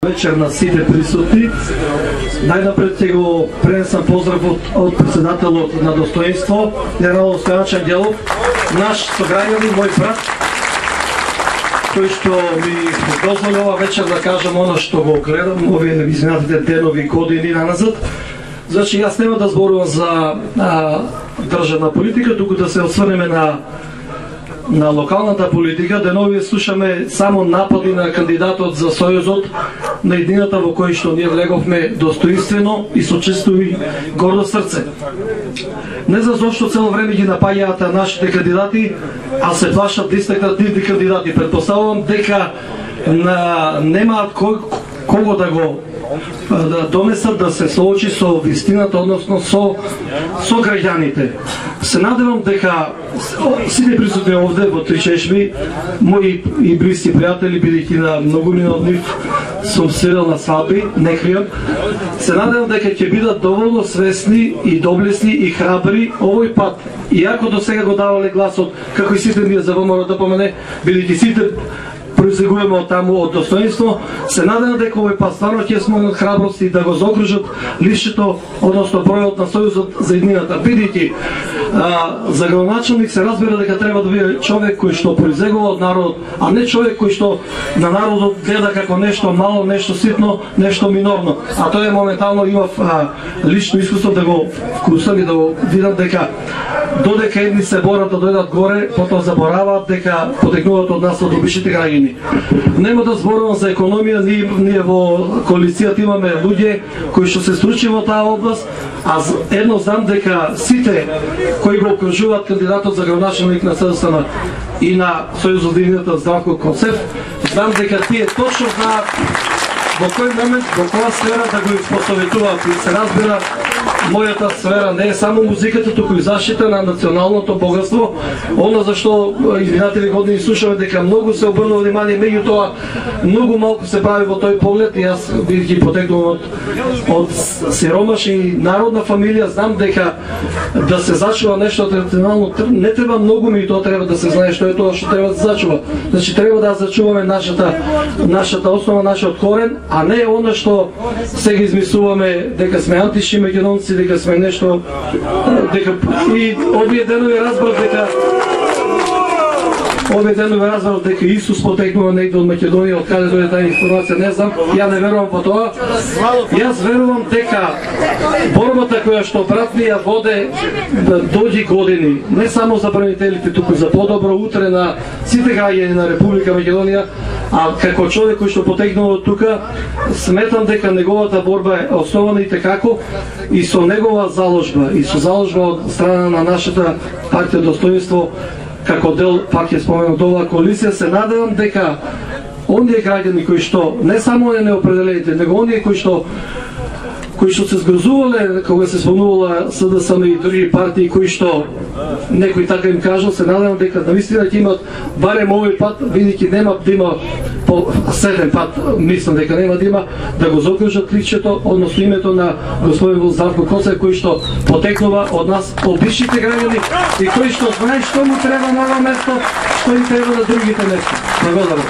Вечер на сите присутни. Најнапред ќе го пренесам поздрав од председателот на Достоинство, генерал Стојан Ангелов, наш сограѓанин, мој брат, кој што ми дозволува вечер да кажам оно што го гледам овие изминатите денови и години наназад. Значи, јас нема да зборувам за државна политика, туку да се осврнеме на локалната политика. Денови слушаме само напади на кандидатот за Сојузот на едината во кој што ние влеговме достоинствено и со чисто и гордо срце. Не за зошто цело време ги напаѓаат нашите кандидати, а се плашат да истекнат нивни кандидати. Претпоставувам дека немаат кого да го донесат да се соочи со вистината, односно со граѓаните. Се надевам дека сите присутни овде во Три чешми, мои и блиски пријатели, бидејќи на многумина од нив сум свирил на свадби, не кријам, се надевам дека ќе бидат доволно свесни и доблесни и храбри овој пат. Иако до сега го давале гласот, како и сите ние за ВМРО да помене, бидејќи сите произлегуваме од таму од Достоинство, се надевам дека овој пат стварно ќе смогнат храброст и да го заокружат листчето, односно бројот на Сојузот за еднината. Бидејќи за градоначалник се разбира дека треба да биде човек кој што произлегува од народот, а не човек кој што на народот гледа како нешто мало, нешто ситно, нешто минорно. А тоа е моментално имав лично искуство да го вкусам и да го видам дека додека едни се борат да дојдат горе, потоа забораваат дека потекнуваат од нас од обичните граѓани. Нема да зборувам за економија, ние во коалицијата имаме луѓе кои што се стручи во таа област, а едно знам дека сите кои го окружуваат кандидатот за градоначалник на СДСМ и на Сојузот за едината Здравко Концев, знам дека тие точно знаат во кој момент, во која сфера да го посоветуваат. И се разбира, мојата сфера не е само музиката, туку и заштита на националното богатство. Оно зашто изминатите години слушаме дека многу се обрнува внимание, меѓутоа многу малку се прави во тој поглед, и јас бидејќи потекнувам од сиромаш и народна фамилија, знам дека да се зачува нешто традиционално не треба многу, и тоа треба да се знае што е тоа што треба да се зачува. Значи треба да зачуваме нашата основа, нашиот корен, а не оно што сега измислуваме дека сме антишимекедонци, дека сме нешто, дека и овие денови разбрав дека Исус потекнува негде од Македонија, од каде дојде таа информација, не знам, ја не верувам во тоа. Јас верувам дека борбата која што брат ми ја воде дојди години, не само за бранителите, туку за подобро утре на сите граѓани на Република Македонија, а како човек кој што потекнува од тука, сметам дека неговата борба е основана и tekako и со негова заложба, и со заложба од страна на нашата партија Достоинство, како дел, пак ја споменав, оваа коалиција, се надевам дека оние граѓани кои што, не само оние неопределените, него оние кои што се згрозувале кога се спомнувала СДСМ и други партии, кои што некој така им кажал, се надевам дека навистина ќе имат барем овој пат, бидејќи нема да има по 7 пат, мислам дека нема да има, да го заокружат личето, односно името на господин Здравко Концев, кој што потекнува од нас, обичните граѓани, и кој што знае што му треба на ова место, што им треба на другите места. Благодарам.